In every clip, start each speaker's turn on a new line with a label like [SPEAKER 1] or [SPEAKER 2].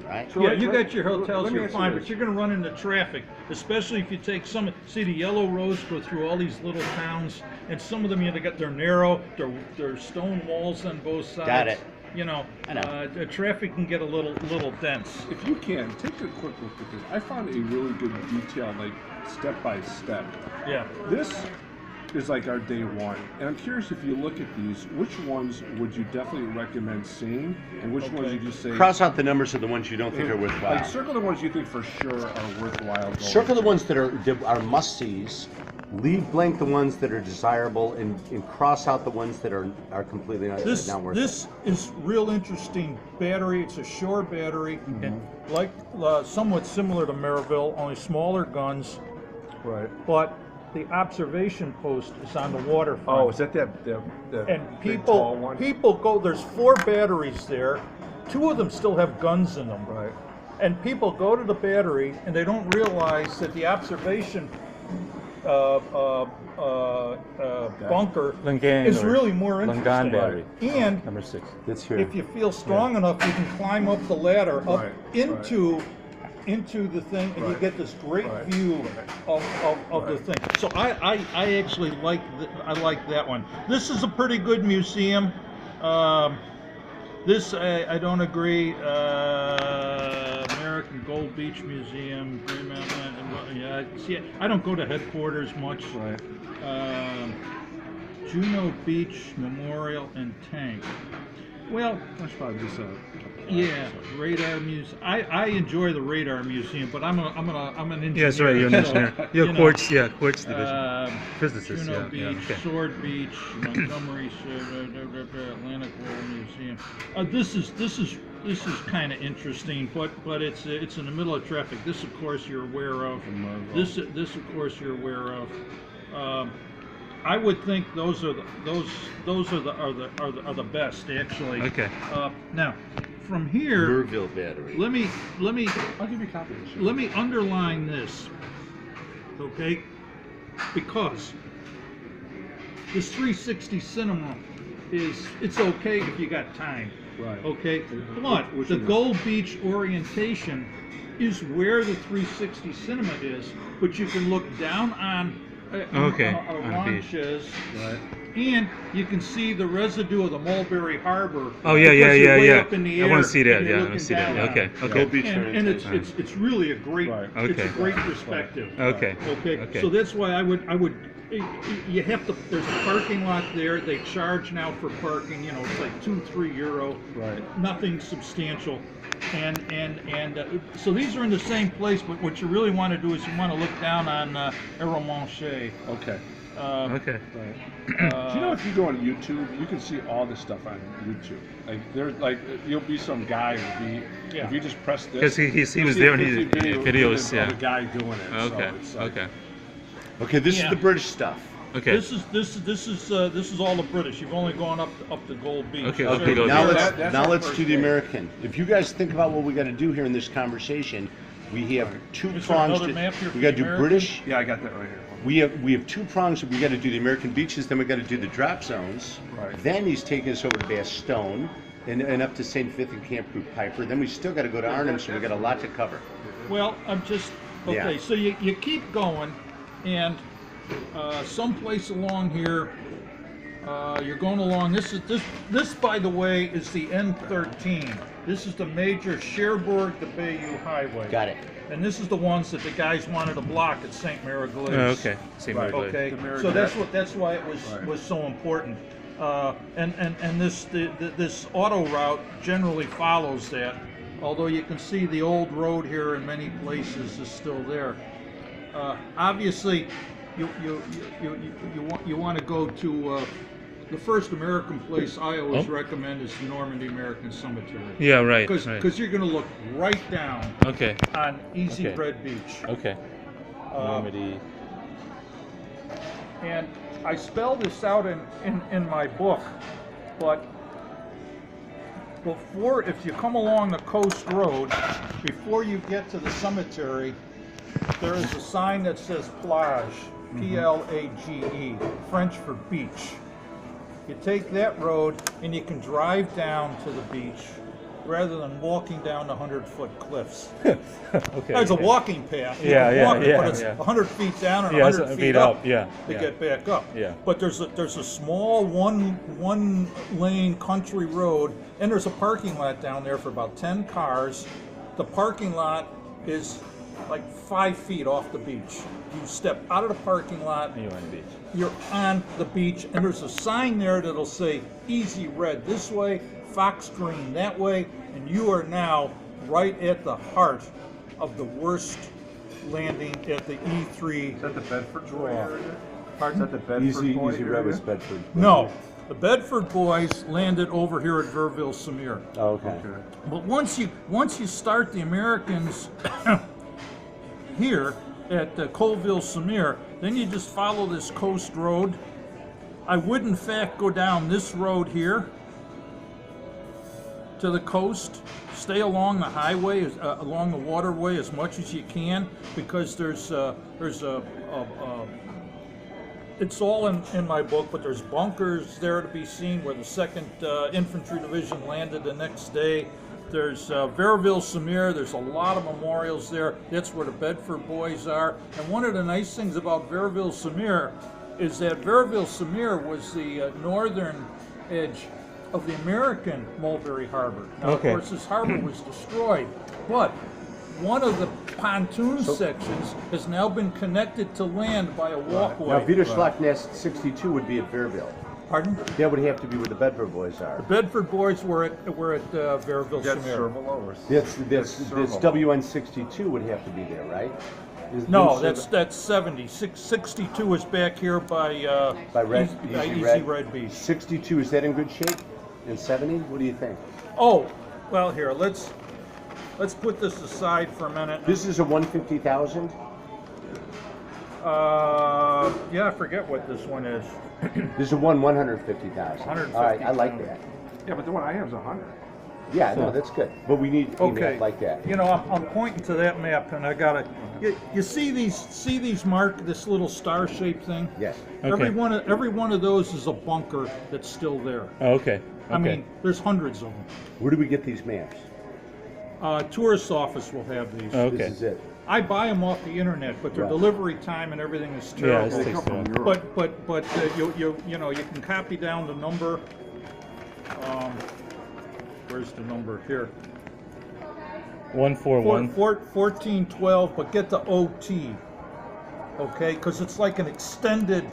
[SPEAKER 1] right?
[SPEAKER 2] So you got your hotels, you're fine, but you're going to run into traffic, especially if you take some. See, the yellow roads go through all these little towns, and some of them, you know, they're narrow, they're stone walls on both sides.
[SPEAKER 1] Got it.
[SPEAKER 2] You know,
[SPEAKER 1] I know.
[SPEAKER 2] The traffic can get a little dense.
[SPEAKER 3] If you can, take a quick look at this. I found a really good detail, like step by step.
[SPEAKER 2] Yeah.
[SPEAKER 3] This is like our day one. And I'm curious, if you look at these, which ones would you definitely recommend seeing, and which ones would you say...
[SPEAKER 1] Cross out the numbers of the ones you don't think are worthwhile.
[SPEAKER 3] Like, circle the ones you think for sure are worthwhile going
[SPEAKER 1] Circle the
[SPEAKER 3] to.
[SPEAKER 1] ones that are must-sees, leave blank the ones that are desirable, and cross out the ones that are completely not worth it.
[SPEAKER 2] This is real interesting battery. It's a Shore battery, and like somewhat similar to Maryville, only smaller guns.
[SPEAKER 3] Right.
[SPEAKER 2] But the observation post is on the waterfront.
[SPEAKER 3] Oh, is that the
[SPEAKER 2] And
[SPEAKER 3] big tall one?
[SPEAKER 2] people go. There's 4 batteries there. 2 of them still have guns in them.
[SPEAKER 3] Right.
[SPEAKER 2] And people go to the battery and they don't realize that the observation bunker is really more interesting.
[SPEAKER 4] Battery.
[SPEAKER 2] And
[SPEAKER 4] Number 6.
[SPEAKER 1] That's here.
[SPEAKER 2] if you feel strong enough, you can climb up the ladder up into the thing, and you get this great view of the thing. So I actually like that one. This is a pretty good museum. This I don't agree. American Gold Beach Museum, Green Mountain. Yeah, see, I don't go to headquarters much.
[SPEAKER 3] Right.
[SPEAKER 2] Juno Beach Memorial and Tank. Well,
[SPEAKER 3] That's probably just a
[SPEAKER 2] radar museum. I enjoy the radar museum, but I'm an engineer.
[SPEAKER 4] Yes, right. You're an engineer. You're quartz division. Physicist.
[SPEAKER 2] Juno
[SPEAKER 4] Yeah.
[SPEAKER 2] Beach,
[SPEAKER 4] Okay.
[SPEAKER 2] Sword Beach, Montgomery, Atlantic World Museum. This is kind of interesting, but it's in the middle of traffic. This, of course, you're aware of. This, of course, you're aware of. I would think those are the best, actually.
[SPEAKER 4] Okay.
[SPEAKER 2] Now, from here,
[SPEAKER 1] Burville battery.
[SPEAKER 2] let me
[SPEAKER 3] I'll give you a copy of this.
[SPEAKER 2] let me underline this, okay? Because this 360 cinema it's okay if you got time,
[SPEAKER 3] Right.
[SPEAKER 2] okay? But
[SPEAKER 3] Which
[SPEAKER 2] the
[SPEAKER 3] one?
[SPEAKER 2] Gold Beach orientation is where the 360 cinema is, but you can look down on
[SPEAKER 4] On the beach.
[SPEAKER 2] launches,
[SPEAKER 3] Right.
[SPEAKER 2] and you can see the residue of the Mulberry Harbor.
[SPEAKER 4] Oh yeah.
[SPEAKER 2] because you're way up in the
[SPEAKER 4] I
[SPEAKER 2] air
[SPEAKER 4] want to see that.
[SPEAKER 2] and you're
[SPEAKER 4] Yeah, I want
[SPEAKER 2] looking
[SPEAKER 4] to see that.
[SPEAKER 2] down on
[SPEAKER 4] Okay.
[SPEAKER 2] it.
[SPEAKER 4] Okay.
[SPEAKER 1] Gold Beach
[SPEAKER 2] And it's
[SPEAKER 1] orientation.
[SPEAKER 2] it's really a great it's
[SPEAKER 4] Okay.
[SPEAKER 2] a great perspective.
[SPEAKER 4] Okay.
[SPEAKER 2] Okay.
[SPEAKER 4] Okay.
[SPEAKER 2] So that's why I would you have to. There's a parking lot there. They charge now for parking. You know, it's like €2-3.
[SPEAKER 3] Right.
[SPEAKER 2] Nothing substantial. And so these are in the same place. But what you really want to do is you want to look down on Arromanches.
[SPEAKER 3] Okay.
[SPEAKER 4] Okay.
[SPEAKER 3] Right. Do you know if you go on YouTube, you can see all this stuff on YouTube? Like there's like you'll be some guy who'll be if you just press this.
[SPEAKER 4] Because he
[SPEAKER 3] you'll
[SPEAKER 4] was
[SPEAKER 3] see
[SPEAKER 4] there
[SPEAKER 3] a
[SPEAKER 4] and he
[SPEAKER 3] 50
[SPEAKER 4] videos.
[SPEAKER 3] of
[SPEAKER 4] Yeah.
[SPEAKER 3] the guy doing it.
[SPEAKER 4] Okay.
[SPEAKER 3] So it's like,
[SPEAKER 4] Okay.
[SPEAKER 1] Okay, this
[SPEAKER 2] Yeah.
[SPEAKER 1] is the British stuff.
[SPEAKER 4] Okay.
[SPEAKER 2] This is all the British. You've only gone up to Gold Beach.
[SPEAKER 4] Okay,
[SPEAKER 2] Sure.
[SPEAKER 4] okay, Gold
[SPEAKER 1] Now
[SPEAKER 4] Beach.
[SPEAKER 1] let's
[SPEAKER 3] That's
[SPEAKER 1] now
[SPEAKER 3] our
[SPEAKER 1] let's
[SPEAKER 3] first
[SPEAKER 1] do the
[SPEAKER 3] thing.
[SPEAKER 1] American. If you guys think about what we got to do here in this conversation, we have 2
[SPEAKER 2] Is there
[SPEAKER 1] prongs.
[SPEAKER 2] another map here
[SPEAKER 1] We
[SPEAKER 2] for
[SPEAKER 1] got to
[SPEAKER 2] the
[SPEAKER 1] do
[SPEAKER 2] American?
[SPEAKER 1] British.
[SPEAKER 3] yeah, I got that right here.
[SPEAKER 1] We have 2 prongs. We got to do the American beaches. Then we got to do the drop zones.
[SPEAKER 3] Right.
[SPEAKER 1] Then he's taking us over to Bastogne and up to St. Fifth and Camp Crew Piper. Then we still got to go to Arnhem, so we got a lot to cover.
[SPEAKER 2] Well, I'm just okay.
[SPEAKER 1] Yeah.
[SPEAKER 2] So you keep going, and someplace along here, you're going along. This by the way is the N13. This is the major Cherbourg to Bayou Highway.
[SPEAKER 1] Got it.
[SPEAKER 2] And this is the ones that the guys wanted to block at St. Mary Glaze.
[SPEAKER 4] Oh, okay. Same
[SPEAKER 3] Right.
[SPEAKER 4] way.
[SPEAKER 2] Okay,
[SPEAKER 3] The Mary
[SPEAKER 2] so
[SPEAKER 3] Glaze.
[SPEAKER 2] that's why it was so important. And this auto route generally follows that. Although you can see the old road here in many places is still there. Obviously, you want to go to the first American place I always recommend is the Normandy American Cemetery.
[SPEAKER 4] Yeah. Right.
[SPEAKER 2] Because
[SPEAKER 4] Right.
[SPEAKER 2] you're going to look right down
[SPEAKER 4] Okay.
[SPEAKER 2] on Easy
[SPEAKER 4] Okay.
[SPEAKER 2] Bread Beach.
[SPEAKER 4] Okay. Normandy.
[SPEAKER 2] And I spell this out in my book, but if you come along the coast road, before you get to the cemetery, there is a sign that says plage, Plage, French for beach. You take that road and you can drive down to the beach, rather than walking down the 100-foot cliffs.
[SPEAKER 4] Okay.
[SPEAKER 2] There's a walking path. You
[SPEAKER 4] Yeah,
[SPEAKER 2] can
[SPEAKER 4] yeah,
[SPEAKER 2] walk it,
[SPEAKER 4] yeah,
[SPEAKER 2] but it's
[SPEAKER 4] yeah.
[SPEAKER 2] 100 feet down and
[SPEAKER 4] Yeah,
[SPEAKER 2] 100 feet up.
[SPEAKER 4] Yeah.
[SPEAKER 2] To
[SPEAKER 4] Yeah.
[SPEAKER 2] get back up.
[SPEAKER 4] Yeah.
[SPEAKER 2] But there's a small one lane country road, and there's a parking lot down there for about 10 cars. The parking lot is like 5 feet off the beach. You step out of the parking lot,
[SPEAKER 4] You're on the beach.
[SPEAKER 2] you're on the beach, and there's a sign there that'll say Easy Red this way, Fox Green that way, and you are now right at the heart of the worst landing at the E3
[SPEAKER 3] Is that the Bedford
[SPEAKER 2] draw.
[SPEAKER 3] area? Is
[SPEAKER 2] Pardon?
[SPEAKER 3] that the Bedford
[SPEAKER 1] Easy
[SPEAKER 3] Boy
[SPEAKER 1] Red
[SPEAKER 3] area?
[SPEAKER 1] was Bedford.
[SPEAKER 2] No, the Bedford boys landed over here at Verville Samir.
[SPEAKER 1] Oh, okay.
[SPEAKER 3] Okay.
[SPEAKER 2] But once you start the Americans here at Colville Samir, then you just follow this coast road. I would in fact go down this road here to the coast. Stay along the highway, along the waterway as much as you can, because there's it's all in my book, but there's bunkers there to be seen where the 2nd Infantry Division landed the next day. There's Verville Samir, there's a lot of memorials there. That's where the Bedford boys are. And one of the nice things about Verville Samir is that Verville Samir was the northern edge of the American Mulberry Harbor. Now,
[SPEAKER 4] Okay.
[SPEAKER 2] of course, this harbor was destroyed, but one of the pontoon sections has now been connected to land by a walkway.
[SPEAKER 1] Now, Wiederschlag Nest 62 would be at Verville.
[SPEAKER 2] Pardon?
[SPEAKER 1] That would have to be where the Bedford boys are.
[SPEAKER 2] Bedford boys were at Verville
[SPEAKER 3] That's
[SPEAKER 2] Samir.
[SPEAKER 3] Serval or
[SPEAKER 1] That's
[SPEAKER 3] Serval.
[SPEAKER 1] WN 62 would have to be there, right?
[SPEAKER 2] No,
[SPEAKER 1] Didn't
[SPEAKER 2] that's 70. 62 is back here by
[SPEAKER 1] By Red,
[SPEAKER 2] Easy Red Beach.
[SPEAKER 1] 62, is that in good shape? And 70? What do you think?
[SPEAKER 2] Oh, well, here let's put this aside for a minute.
[SPEAKER 1] This is a 150,000.
[SPEAKER 2] Yeah, I forget what this one is.
[SPEAKER 1] This is a 150,000.
[SPEAKER 2] 150,000.
[SPEAKER 1] All right, I like that.
[SPEAKER 3] Yeah, but the one I have is 100.
[SPEAKER 1] Yeah, no, that's good. But we need a
[SPEAKER 2] Okay,
[SPEAKER 1] map like that.
[SPEAKER 2] You know, I'm pointing to that map, and I got it. You see these this little star-shaped thing?
[SPEAKER 1] Yes.
[SPEAKER 2] Every
[SPEAKER 4] Okay.
[SPEAKER 2] one of those is a bunker that's still there.
[SPEAKER 4] Oh, okay.
[SPEAKER 2] I mean, there's hundreds of them.
[SPEAKER 1] Where do we get these maps?
[SPEAKER 2] Tourist office will have these.
[SPEAKER 4] Okay.
[SPEAKER 1] This is it.
[SPEAKER 2] I buy them off the internet, but their
[SPEAKER 1] Right.
[SPEAKER 2] delivery time and everything is
[SPEAKER 4] Yeah,
[SPEAKER 2] terrible.
[SPEAKER 4] it
[SPEAKER 3] They
[SPEAKER 4] takes
[SPEAKER 3] come from
[SPEAKER 4] that.
[SPEAKER 3] Europe.
[SPEAKER 2] But you know you can copy down the number. Where's the number here?
[SPEAKER 4] 141.
[SPEAKER 2] 1412, but get the OT. Okay, because it's like an extended.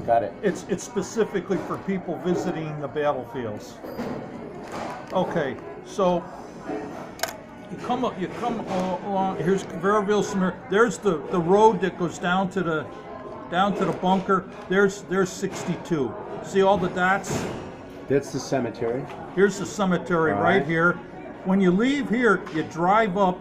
[SPEAKER 1] Got it.
[SPEAKER 2] It's specifically for people visiting the battlefields. Okay, so you come along. Here's Verville Samir. There's the road that goes down to the bunker. There's 62. See all the dots?
[SPEAKER 1] That's the cemetery.
[SPEAKER 2] Here's the cemetery
[SPEAKER 1] All
[SPEAKER 2] right
[SPEAKER 1] right.
[SPEAKER 2] here. When you leave here, you drive up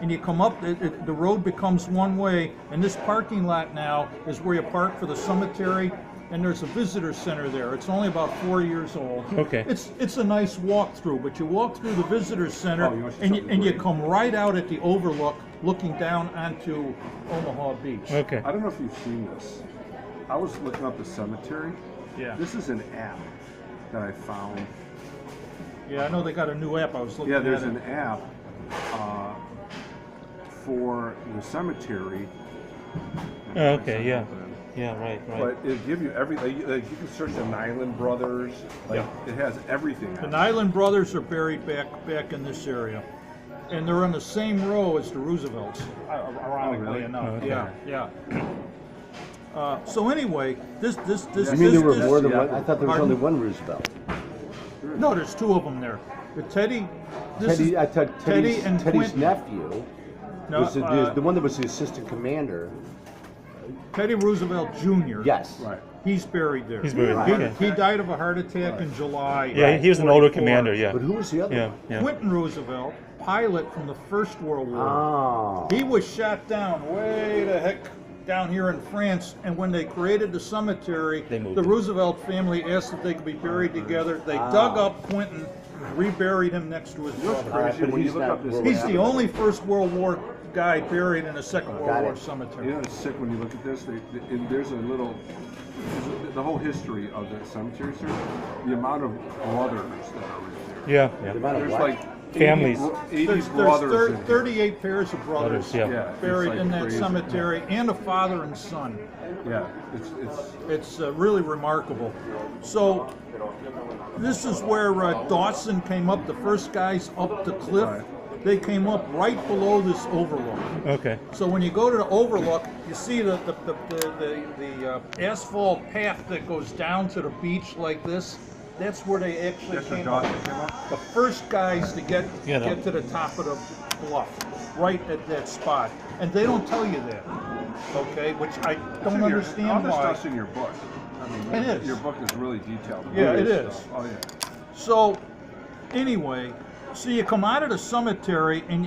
[SPEAKER 2] and you come up, the road becomes one way, and this parking lot now is where you park for the cemetery, and there's a visitor center there. It's only about 4 years old.
[SPEAKER 4] Okay.
[SPEAKER 2] It's a nice walk-through, but you walk through the visitor center,
[SPEAKER 3] Oh, you want to
[SPEAKER 2] and
[SPEAKER 3] show me
[SPEAKER 2] you
[SPEAKER 3] the
[SPEAKER 2] come right out at the overlook, looking down onto Omaha Beach.
[SPEAKER 4] Okay.
[SPEAKER 3] I don't know if you've seen this. I was looking up the cemetery.
[SPEAKER 2] Yeah.
[SPEAKER 3] This is an app that I found.
[SPEAKER 2] Yeah, I know they got a new app. I was looking
[SPEAKER 3] Yeah,
[SPEAKER 2] at
[SPEAKER 3] there's
[SPEAKER 2] it.
[SPEAKER 3] an app for the cemetery.
[SPEAKER 4] Okay, yeah. Yeah, right.
[SPEAKER 3] But it give you everything. Like you can search the Nyland Brothers. Like it has everything.
[SPEAKER 2] The
[SPEAKER 3] on it.
[SPEAKER 2] Nyland brothers are buried back in this area, and they're on the same row as the Roosevelts. Ironically
[SPEAKER 3] really?
[SPEAKER 2] enough,
[SPEAKER 4] Oh, okay.
[SPEAKER 2] yeah. So anyway, this.
[SPEAKER 1] You mean there were more than
[SPEAKER 3] yeah.
[SPEAKER 1] one? I thought there was
[SPEAKER 2] Pardon?
[SPEAKER 1] only one Roosevelt.
[SPEAKER 2] No, there's two of them there. The Teddy. This
[SPEAKER 1] Teddy,
[SPEAKER 2] is
[SPEAKER 1] I thought
[SPEAKER 2] Teddy and
[SPEAKER 1] Teddy's
[SPEAKER 2] Quentin.
[SPEAKER 1] nephew
[SPEAKER 2] No,
[SPEAKER 1] was the one that was the assistant commander.
[SPEAKER 2] Teddy Roosevelt Jr.
[SPEAKER 1] Yes.
[SPEAKER 3] Right.
[SPEAKER 2] He's buried there.
[SPEAKER 4] He's buried, okay.
[SPEAKER 2] He died of a heart attack in July.
[SPEAKER 4] Yeah, he was an older
[SPEAKER 2] 44.
[SPEAKER 4] commander, yeah.
[SPEAKER 1] But who was the other
[SPEAKER 4] Yeah,
[SPEAKER 1] one?
[SPEAKER 4] yeah.
[SPEAKER 2] Quentin Roosevelt, pilot from the First World War.
[SPEAKER 1] Oh.
[SPEAKER 2] He was shot down way the heck down here in France, and when they created the cemetery,
[SPEAKER 4] They moved
[SPEAKER 2] the
[SPEAKER 4] him.
[SPEAKER 2] Roosevelt family asked if they could be buried together. They dug up Quentin, reburied him next to his brother.
[SPEAKER 3] Crazy
[SPEAKER 1] but
[SPEAKER 3] when you
[SPEAKER 1] he's
[SPEAKER 3] look
[SPEAKER 1] not
[SPEAKER 3] up this.
[SPEAKER 1] World
[SPEAKER 2] He's
[SPEAKER 1] War
[SPEAKER 2] the only First World War guy buried in a Second World
[SPEAKER 1] Got
[SPEAKER 2] War
[SPEAKER 1] it.
[SPEAKER 2] cemetery.
[SPEAKER 3] You know, it's sick when you look at this. And there's a little, the whole history of the cemetery, sir. The amount of brothers that are right there.
[SPEAKER 4] Yeah,
[SPEAKER 1] The
[SPEAKER 4] yeah.
[SPEAKER 1] amount of
[SPEAKER 3] There's
[SPEAKER 1] what?
[SPEAKER 3] like
[SPEAKER 4] families.
[SPEAKER 3] 80
[SPEAKER 2] There's
[SPEAKER 3] brothers. in here.
[SPEAKER 2] 38 pairs of brothers
[SPEAKER 4] Yeah.
[SPEAKER 3] Yeah, it's
[SPEAKER 2] buried
[SPEAKER 3] like
[SPEAKER 2] in that
[SPEAKER 3] crazy.
[SPEAKER 2] cemetery, and a father and son.
[SPEAKER 3] Yeah,
[SPEAKER 2] It's really remarkable. So this is where Dawson came up. The first guys up the cliff,
[SPEAKER 3] Right.
[SPEAKER 2] they came up right below this overlook.
[SPEAKER 4] Okay.
[SPEAKER 2] So when you go to the overlook, you see the asphalt path that goes down to the beach like this. That's where they actually
[SPEAKER 3] That's where
[SPEAKER 2] came up.
[SPEAKER 3] Dawson came up?
[SPEAKER 2] The first guys to get
[SPEAKER 4] up.
[SPEAKER 2] to the top of the bluff, right at that spot, and they don't tell you that. Okay, which I
[SPEAKER 3] It's
[SPEAKER 2] don't
[SPEAKER 3] in your-
[SPEAKER 2] understand
[SPEAKER 3] all this
[SPEAKER 2] why.
[SPEAKER 3] stuff's in your book. I mean,
[SPEAKER 2] It is.
[SPEAKER 3] Your book is really detailed.
[SPEAKER 2] Yeah,
[SPEAKER 3] All
[SPEAKER 2] it
[SPEAKER 3] this
[SPEAKER 2] is.
[SPEAKER 3] stuff. Oh yeah.
[SPEAKER 2] So, anyway, so you come out of the cemetery and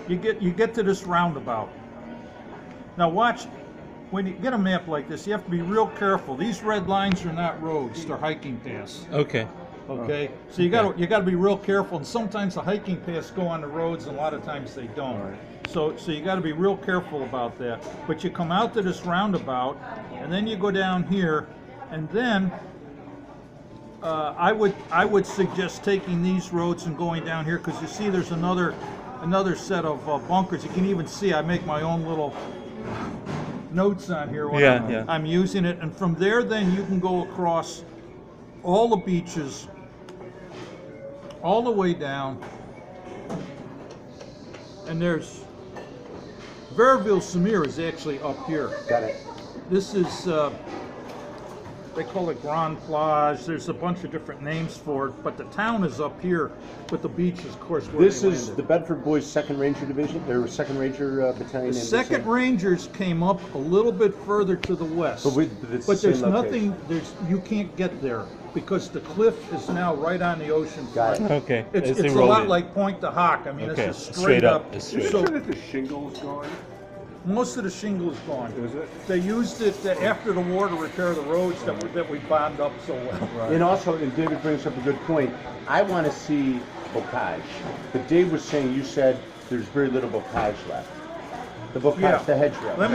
[SPEAKER 2] you get to this roundabout. Now watch, when you get a map like this, you have to be real careful. These red lines are not roads; they're hiking paths.
[SPEAKER 4] Okay.
[SPEAKER 2] Okay, so you gotta be real careful. And sometimes the hiking paths go on the roads, and a lot of times they don't.
[SPEAKER 3] Right.
[SPEAKER 2] So you got to be real careful about that. But you come out to this roundabout, and then you go down here, and then I would suggest taking these roads and going down here, because you see there's another set of bunkers. You can even see I make my own little notes on here when I'm using it, and from there then you can go across all the beaches all the way down, and there's Verville-Samir is actually up here.
[SPEAKER 1] Got it.
[SPEAKER 2] This is they call it Grand Plage. There's a bunch of different names for it, but the town is up here, but the beach is, of course, where
[SPEAKER 1] This
[SPEAKER 2] they
[SPEAKER 1] is
[SPEAKER 2] landed.
[SPEAKER 1] the Bedford Boys 2nd Ranger Division, or 2nd Ranger Battalion.
[SPEAKER 2] The
[SPEAKER 1] in
[SPEAKER 2] Second
[SPEAKER 1] this
[SPEAKER 2] Rangers came up a little bit further to the west,
[SPEAKER 1] But it's the
[SPEAKER 2] but there's
[SPEAKER 1] same
[SPEAKER 2] nothing.
[SPEAKER 1] location.
[SPEAKER 2] You can't get there because the cliff is now right on the ocean
[SPEAKER 1] Got
[SPEAKER 2] front.
[SPEAKER 1] it.
[SPEAKER 4] Okay.
[SPEAKER 2] It's a
[SPEAKER 4] eroded.
[SPEAKER 2] lot like Point to Hock. I mean,
[SPEAKER 4] Okay.
[SPEAKER 2] it's just
[SPEAKER 4] Straight up.
[SPEAKER 2] up.
[SPEAKER 4] It's
[SPEAKER 3] Is it
[SPEAKER 2] So
[SPEAKER 3] true that the shingle's gone?
[SPEAKER 2] most of the shingle is gone.
[SPEAKER 3] Is it?
[SPEAKER 2] They used it after the war to repair the roads that we bombed up so well.
[SPEAKER 1] And also, and David brings up a good point, I want to see bocage. But Dave was saying, you said there's very little bocage left. The bocage, the hedgerow.
[SPEAKER 2] Let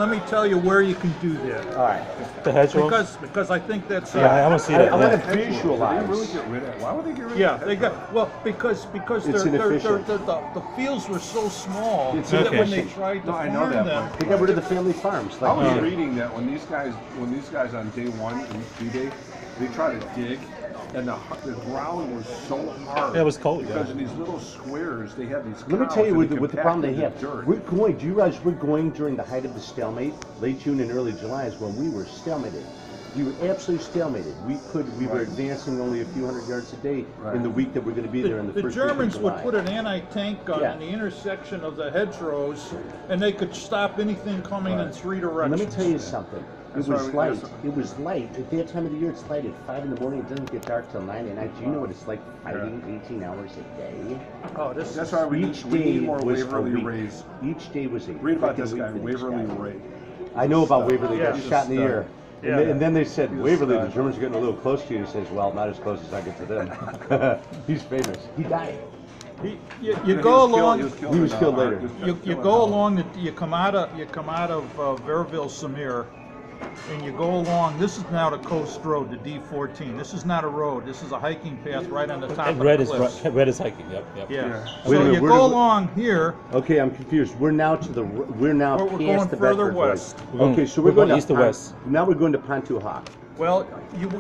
[SPEAKER 2] me tell you where you can do that.
[SPEAKER 1] All right.
[SPEAKER 4] The hedgerow.
[SPEAKER 2] Because I think that's
[SPEAKER 4] Yeah, I want to see that.
[SPEAKER 1] I want to
[SPEAKER 3] Did they really
[SPEAKER 1] visualize.
[SPEAKER 3] get rid of it? Why would they get rid of
[SPEAKER 2] yeah,
[SPEAKER 3] it?
[SPEAKER 2] they got because
[SPEAKER 1] It's inefficient.
[SPEAKER 2] the fields were so small
[SPEAKER 1] It's
[SPEAKER 2] that when they
[SPEAKER 1] inefficient.
[SPEAKER 2] tried to
[SPEAKER 3] No, I know
[SPEAKER 2] farm
[SPEAKER 3] that,
[SPEAKER 2] them,
[SPEAKER 3] but-
[SPEAKER 1] They got rid of the family farms.
[SPEAKER 3] I was
[SPEAKER 1] Like,
[SPEAKER 3] reading that when these guys on day one and D-Day, they tried to dig, and the ground was so hard.
[SPEAKER 4] Yeah, it was cold,
[SPEAKER 3] because
[SPEAKER 4] yeah.
[SPEAKER 3] in these little squares they had these.
[SPEAKER 1] let me
[SPEAKER 3] cows
[SPEAKER 1] tell you
[SPEAKER 3] and
[SPEAKER 1] what the problem they
[SPEAKER 3] compacted
[SPEAKER 1] have.
[SPEAKER 3] the
[SPEAKER 1] We're
[SPEAKER 3] dirt.
[SPEAKER 1] going. Do you realize we're going during the height of the stalemate? Late June and early July is when we were stalemated. You were absolutely stalemated. We were
[SPEAKER 3] Right.
[SPEAKER 1] advancing only a few hundred yards a day
[SPEAKER 3] Right.
[SPEAKER 1] in the week that we're going to be there in the
[SPEAKER 2] the
[SPEAKER 1] first week of
[SPEAKER 2] Germans would
[SPEAKER 1] July.
[SPEAKER 2] put an anti-tank gun
[SPEAKER 1] Yeah.
[SPEAKER 2] in the intersection of the hedgerows, and they could stop anything coming in
[SPEAKER 3] Right.
[SPEAKER 2] 3
[SPEAKER 1] And
[SPEAKER 2] directions.
[SPEAKER 1] let me tell you something.
[SPEAKER 3] That's
[SPEAKER 1] It was
[SPEAKER 3] why
[SPEAKER 1] light. It was light. At that time of the year, it's light at 5 in the morning. It doesn't get dark till 9 at night. Do you know what it's like fighting 18 hours a day?
[SPEAKER 2] Oh, this
[SPEAKER 3] That's why we
[SPEAKER 1] Each
[SPEAKER 3] need
[SPEAKER 1] day
[SPEAKER 3] more
[SPEAKER 1] was a
[SPEAKER 3] Waverly
[SPEAKER 1] week.
[SPEAKER 3] Rays.
[SPEAKER 1] Each day was a
[SPEAKER 3] Read about
[SPEAKER 1] freaking
[SPEAKER 3] this
[SPEAKER 1] week
[SPEAKER 3] guy,
[SPEAKER 1] for these
[SPEAKER 3] Waverly
[SPEAKER 1] guys.
[SPEAKER 3] Ray.
[SPEAKER 1] I know about Waverly.
[SPEAKER 2] Yeah.
[SPEAKER 1] Got shot in the ear.
[SPEAKER 2] Yeah.
[SPEAKER 1] And then they said,
[SPEAKER 3] He's a
[SPEAKER 1] Waverly, the
[SPEAKER 3] stud.
[SPEAKER 1] Germans are getting a little close to you. He says, well, not as close as I get to them. He's famous. He died.
[SPEAKER 2] you
[SPEAKER 3] Yeah,
[SPEAKER 2] go
[SPEAKER 3] he was
[SPEAKER 2] along.
[SPEAKER 3] killed
[SPEAKER 1] He was
[SPEAKER 3] in,
[SPEAKER 1] killed
[SPEAKER 3] Art.
[SPEAKER 1] later.
[SPEAKER 2] You
[SPEAKER 3] Killed
[SPEAKER 2] go
[SPEAKER 3] in,
[SPEAKER 2] along. You come out of Verville-Samir, and you go along. This is now the coast road, the D14. This is not a road. This is a hiking path right on the top
[SPEAKER 4] And
[SPEAKER 2] of
[SPEAKER 4] red
[SPEAKER 2] the
[SPEAKER 4] is
[SPEAKER 2] cliffs.
[SPEAKER 4] red is hiking. Yep. Yep.
[SPEAKER 2] Yeah.
[SPEAKER 3] Yeah.
[SPEAKER 1] Wait a
[SPEAKER 2] So
[SPEAKER 1] minute,
[SPEAKER 2] you
[SPEAKER 1] where
[SPEAKER 2] go
[SPEAKER 1] do-
[SPEAKER 2] along here.
[SPEAKER 1] Okay, I'm confused. We're now past
[SPEAKER 2] We're
[SPEAKER 1] the
[SPEAKER 2] going further
[SPEAKER 1] Bedford
[SPEAKER 2] west.
[SPEAKER 1] Boys.
[SPEAKER 4] We're going-
[SPEAKER 1] Okay, so
[SPEAKER 4] we're
[SPEAKER 1] we're going
[SPEAKER 4] going east to
[SPEAKER 1] Pont-
[SPEAKER 4] west.
[SPEAKER 1] Now we're going to Pontoon Hawk.
[SPEAKER 2] Well,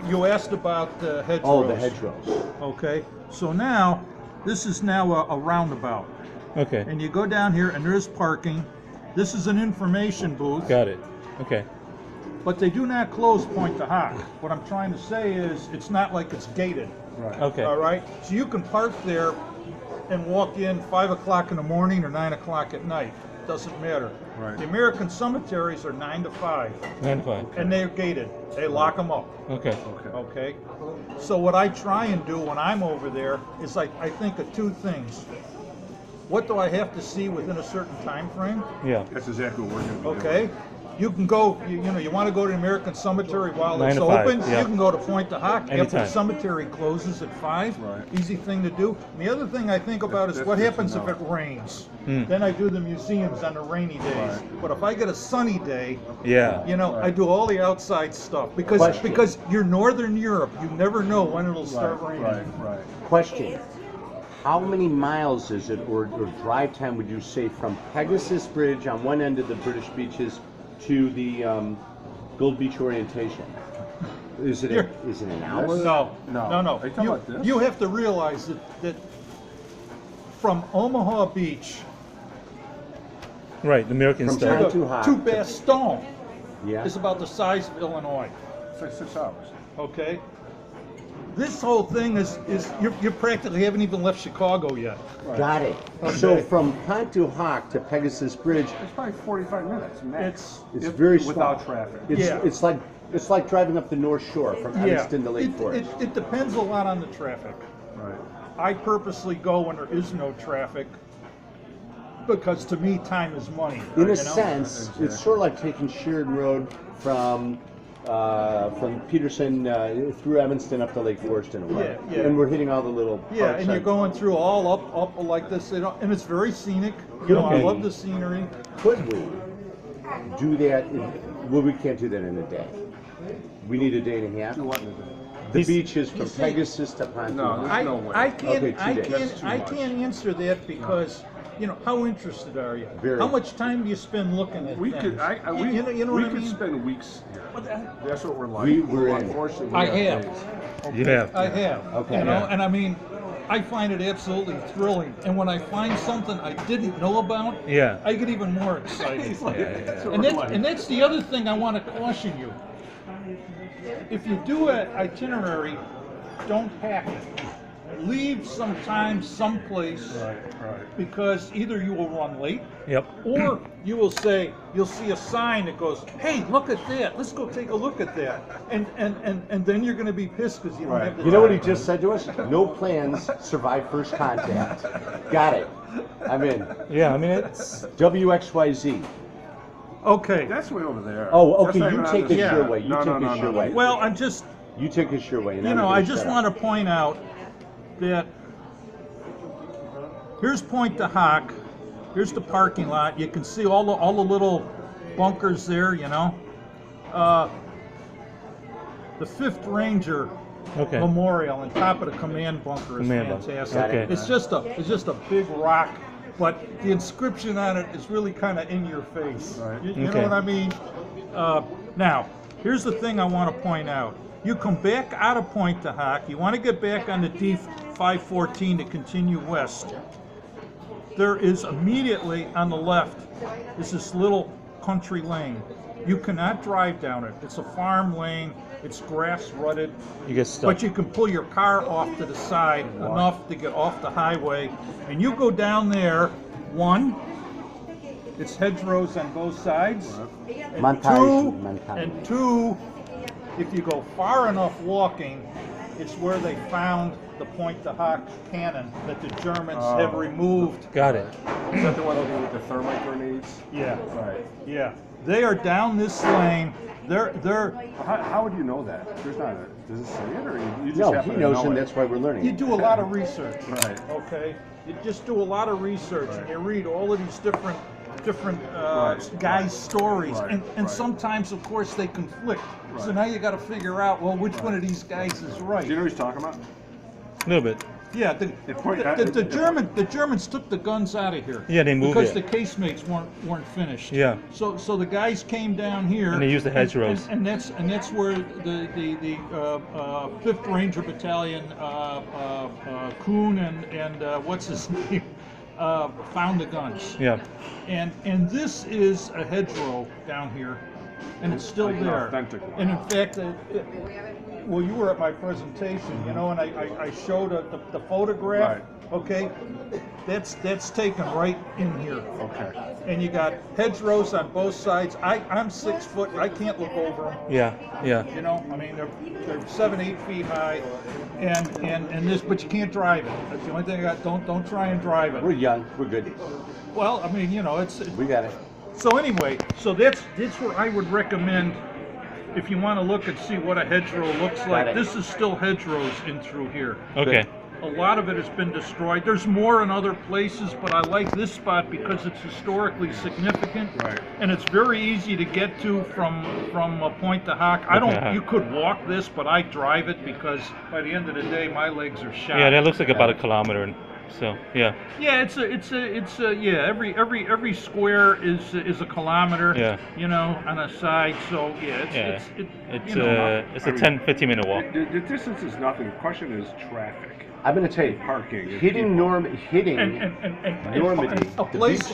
[SPEAKER 2] you asked about the hedgerows.
[SPEAKER 1] Oh, the hedgerows.
[SPEAKER 2] Okay. So now, this is now a roundabout,
[SPEAKER 4] Okay.
[SPEAKER 2] and you go down here, and there's parking. This is an information booth.
[SPEAKER 4] Got it. Okay.
[SPEAKER 2] But they do not close Point to Hock. What I'm trying to say is, it's not like it's gated.
[SPEAKER 3] Right.
[SPEAKER 4] Okay.
[SPEAKER 2] All right, so you can park there and walk in 5 o'clock in the morning or 9 o'clock at night. Doesn't matter.
[SPEAKER 3] Right.
[SPEAKER 2] The American cemeteries are 9 to 5,
[SPEAKER 4] 9 to 5.
[SPEAKER 2] and they're gated. They lock them up.
[SPEAKER 4] Okay.
[SPEAKER 3] Okay.
[SPEAKER 2] Okay. So what I try and do when I'm over there is I think of two things. What do I have to see within a certain time frame?
[SPEAKER 4] Yeah.
[SPEAKER 3] That's exactly what we're going to be
[SPEAKER 2] Okay. You can go, you want to go to the American Cemetery while
[SPEAKER 4] 9
[SPEAKER 2] it's
[SPEAKER 4] to 5,
[SPEAKER 2] open,
[SPEAKER 4] yeah.
[SPEAKER 2] you can go to Point to Hock after the
[SPEAKER 4] Anytime.
[SPEAKER 2] cemetery closes at 5.
[SPEAKER 3] Right.
[SPEAKER 2] Easy thing to do. And the other thing I think about is
[SPEAKER 3] That's
[SPEAKER 2] what
[SPEAKER 3] good to
[SPEAKER 2] happens if
[SPEAKER 3] know.
[SPEAKER 2] it rains.
[SPEAKER 4] Hmm.
[SPEAKER 2] Then I do the museums on the rainy days.
[SPEAKER 3] Right.
[SPEAKER 2] But if I get a sunny day,
[SPEAKER 4] Yeah.
[SPEAKER 2] I do all the outside stuff because
[SPEAKER 1] Question.
[SPEAKER 2] because you're Northern Europe, you never know when it'll start
[SPEAKER 3] Right,
[SPEAKER 2] raining.
[SPEAKER 3] right, right.
[SPEAKER 1] Question. How many miles is it, or drive time would you say from Pegasus Bridge on one end of the British beaches to the Gold Beach orientation? Is it an hour?
[SPEAKER 2] No.
[SPEAKER 3] Are you talking about this?
[SPEAKER 2] You have to realize that from Omaha Beach
[SPEAKER 4] Right, the American
[SPEAKER 1] From
[SPEAKER 4] style.
[SPEAKER 1] Time-
[SPEAKER 2] to Bastogne
[SPEAKER 1] Yeah.
[SPEAKER 2] is about the size of Illinois.
[SPEAKER 3] It's like 6 hours.
[SPEAKER 2] Okay. This whole thing is you practically haven't even left Chicago yet.
[SPEAKER 3] Right.
[SPEAKER 1] Got it.
[SPEAKER 2] Okay.
[SPEAKER 1] So from Pontohawk to Pegasus Bridge,
[SPEAKER 3] It's probably 45 minutes max.
[SPEAKER 1] it's
[SPEAKER 3] If-
[SPEAKER 1] very small.
[SPEAKER 3] without traffic.
[SPEAKER 1] It's like driving up the North Shore from Evanston to Lake Forest.
[SPEAKER 2] It depends a lot on the traffic.
[SPEAKER 3] Right.
[SPEAKER 2] I purposely go when there is no traffic because to me time is money.
[SPEAKER 1] In a
[SPEAKER 2] you know?
[SPEAKER 1] sense,
[SPEAKER 3] Exactly.
[SPEAKER 1] it's sort of like taking Sheridan Road from Peterson through Evanston up to Lake Forest in a way.
[SPEAKER 2] Yeah, yeah.
[SPEAKER 1] And we're hitting all the little
[SPEAKER 2] Yeah,
[SPEAKER 1] parks
[SPEAKER 2] and you're
[SPEAKER 1] on-
[SPEAKER 2] going through all up like this, and it's very scenic. You know, I
[SPEAKER 1] Okay.
[SPEAKER 2] love the scenery.
[SPEAKER 1] Could we do that? Well, we can't do that in a day. We need a day and a half.
[SPEAKER 3] Do what in a day?
[SPEAKER 1] The
[SPEAKER 4] He's-
[SPEAKER 1] beach is from
[SPEAKER 2] You see-
[SPEAKER 1] Pegasus to Pontoon.
[SPEAKER 3] No,
[SPEAKER 2] I,
[SPEAKER 3] no way.
[SPEAKER 2] I can't,
[SPEAKER 1] Okay, 2
[SPEAKER 2] I
[SPEAKER 1] days.
[SPEAKER 2] can't,
[SPEAKER 3] That's too
[SPEAKER 2] I
[SPEAKER 3] much.
[SPEAKER 2] can't answer that because, you know, how interested are you?
[SPEAKER 1] Very.
[SPEAKER 2] How much time do you spend looking at
[SPEAKER 3] We
[SPEAKER 2] things?
[SPEAKER 3] could,
[SPEAKER 2] you know
[SPEAKER 3] we
[SPEAKER 2] what I
[SPEAKER 3] could
[SPEAKER 2] mean?
[SPEAKER 3] spend weeks here. That's what we're like.
[SPEAKER 1] We're in.
[SPEAKER 3] Unfortunately,
[SPEAKER 2] I
[SPEAKER 3] we
[SPEAKER 2] have.
[SPEAKER 3] days.
[SPEAKER 4] You have.
[SPEAKER 2] I have.
[SPEAKER 1] Okay.
[SPEAKER 2] You know,
[SPEAKER 4] Yeah.
[SPEAKER 2] and I mean, I find it absolutely thrilling. And when I find something I didn't know about,
[SPEAKER 4] Yeah.
[SPEAKER 2] I get even more excited.
[SPEAKER 3] It's like- that's what
[SPEAKER 2] And
[SPEAKER 3] we're
[SPEAKER 2] that's,
[SPEAKER 3] like.
[SPEAKER 2] and that's the other thing I want to caution you. If you do an itinerary, don't hack it. Leave some time someplace
[SPEAKER 3] Right, right.
[SPEAKER 2] because either you will run late
[SPEAKER 4] Yep.
[SPEAKER 2] or you'll see a sign that goes, hey, look at that. Let's go take a look at that. And then you're going to be pissed because you don't
[SPEAKER 3] Right.
[SPEAKER 2] have the
[SPEAKER 1] You know what he
[SPEAKER 2] time.
[SPEAKER 1] just said to us? No plans survive first contact. Got it. I'm in.
[SPEAKER 4] Yeah, I mean, it's.
[SPEAKER 1] WXYZ.
[SPEAKER 2] Okay.
[SPEAKER 3] That's way over there.
[SPEAKER 1] Oh,
[SPEAKER 3] That's
[SPEAKER 1] okay.
[SPEAKER 3] not
[SPEAKER 1] You
[SPEAKER 3] even
[SPEAKER 1] take
[SPEAKER 3] on
[SPEAKER 1] us
[SPEAKER 3] this-
[SPEAKER 1] your way. You
[SPEAKER 3] No,
[SPEAKER 1] take
[SPEAKER 3] no,
[SPEAKER 1] us
[SPEAKER 3] no,
[SPEAKER 1] your
[SPEAKER 3] no.
[SPEAKER 1] way.
[SPEAKER 2] Well, I'm just,
[SPEAKER 1] You take us your way. And
[SPEAKER 2] you
[SPEAKER 1] I'm
[SPEAKER 2] know,
[SPEAKER 1] gonna
[SPEAKER 2] I just
[SPEAKER 1] shut
[SPEAKER 2] want
[SPEAKER 1] up.
[SPEAKER 2] to point out that here's Point de Hoc. Here's the parking lot. You can see all the little bunkers there, you know. The 5th Ranger
[SPEAKER 4] Okay.
[SPEAKER 2] Memorial on top of the command bunker is
[SPEAKER 4] Command bunker.
[SPEAKER 2] fantastic.
[SPEAKER 4] Okay.
[SPEAKER 2] It's just a big rock, but the inscription on it is really kind of in your face.
[SPEAKER 3] Right.
[SPEAKER 2] You
[SPEAKER 4] Okay.
[SPEAKER 2] know what I mean? Now, here's the thing I want to point out. You come back out of Point de Hoc, you want to get back on the D514 to continue west. There is immediately on the left is this little country lane. You cannot drive down it. It's a farm lane. It's grass rutted.
[SPEAKER 4] You get stuck.
[SPEAKER 2] But you can pull your car off to the side enough to get off the highway. And you go down there, one, it's hedgerows on both sides. And
[SPEAKER 1] Montage.
[SPEAKER 2] two, if you go far enough walking, it's where they found the Point de Hoc cannon that the Germans have removed.
[SPEAKER 4] Got it.
[SPEAKER 3] Is that the one with the thermite grenades?
[SPEAKER 2] Yeah,
[SPEAKER 3] Right.
[SPEAKER 2] yeah. They are down this lane. They're
[SPEAKER 3] How would you know that? There's not a, does it say it, or you just
[SPEAKER 1] No,
[SPEAKER 3] happen
[SPEAKER 1] he
[SPEAKER 3] to
[SPEAKER 1] knows,
[SPEAKER 3] know
[SPEAKER 1] and
[SPEAKER 3] it?
[SPEAKER 1] that's why we're learning.
[SPEAKER 2] you do a lot of research.
[SPEAKER 3] Right.
[SPEAKER 2] Okay. You just do a lot of research and you read all of these different
[SPEAKER 3] Right,
[SPEAKER 2] guys'
[SPEAKER 3] right,
[SPEAKER 2] stories,
[SPEAKER 3] right,
[SPEAKER 2] and
[SPEAKER 3] right.
[SPEAKER 2] sometimes, of course, they conflict. So
[SPEAKER 3] Right.
[SPEAKER 2] now you got to figure out, well, which one of these guys is right.
[SPEAKER 3] Do you know what he's talking about?
[SPEAKER 4] A little bit.
[SPEAKER 2] Yeah,
[SPEAKER 3] It
[SPEAKER 2] the Germans took the guns out of here.
[SPEAKER 4] Yeah, they moved
[SPEAKER 2] because
[SPEAKER 4] it.
[SPEAKER 2] the casemates weren't finished.
[SPEAKER 4] Yeah.
[SPEAKER 2] So the guys came down here.
[SPEAKER 4] And they used the hedgerows.
[SPEAKER 2] And that's where the 5th Ranger Battalion, Kuhn and what's his name, found the guns.
[SPEAKER 4] Yeah.
[SPEAKER 2] And this is a hedgerow down here, and it's still
[SPEAKER 3] Like an
[SPEAKER 2] there.
[SPEAKER 3] authentic one.
[SPEAKER 2] And in fact, well, you were at my presentation, you know, and I showed the photograph.
[SPEAKER 3] Right.
[SPEAKER 2] Okay, that's taken right in here.
[SPEAKER 3] Okay.
[SPEAKER 2] And you got hedgerows on both sides. I'm 6 foot. I can't look over them.
[SPEAKER 4] Yeah. Yeah.
[SPEAKER 2] You know, I mean, they're 7-8 feet high, and this, but you can't drive it. That's the only thing I got. Don't try and drive
[SPEAKER 1] We're
[SPEAKER 2] it.
[SPEAKER 1] young. We're good.
[SPEAKER 2] Well, I mean, you know, it's
[SPEAKER 1] We got it.
[SPEAKER 2] so anyway. So that's where I would recommend if you want to look and see what a hedgerow looks like.
[SPEAKER 1] it.
[SPEAKER 2] This is still hedgerows in through here.
[SPEAKER 4] Okay.
[SPEAKER 2] A lot of it has been destroyed. There's more in other places, but I like this spot because it's historically significant,
[SPEAKER 3] Right.
[SPEAKER 2] and it's very easy to get to from Point de Hoc. I don't.
[SPEAKER 4] Okay.
[SPEAKER 2] You could walk this, but I drive it because by the end of the day, my legs are shot.
[SPEAKER 4] Yeah, that looks like about a kilometer. So yeah.
[SPEAKER 2] Yeah, it's a yeah. Every square is a kilometer.
[SPEAKER 4] Yeah.
[SPEAKER 2] You know, on a side. So yeah,
[SPEAKER 4] It's
[SPEAKER 2] you know,
[SPEAKER 4] it's a 10-15 minute walk.
[SPEAKER 3] The distance is nothing. The question is traffic.
[SPEAKER 1] I'm going to tell you,
[SPEAKER 3] Parking and
[SPEAKER 1] hitting
[SPEAKER 3] people.
[SPEAKER 1] Normandy,
[SPEAKER 2] and
[SPEAKER 1] Normandy,
[SPEAKER 2] a
[SPEAKER 1] the
[SPEAKER 2] place
[SPEAKER 1] beaches.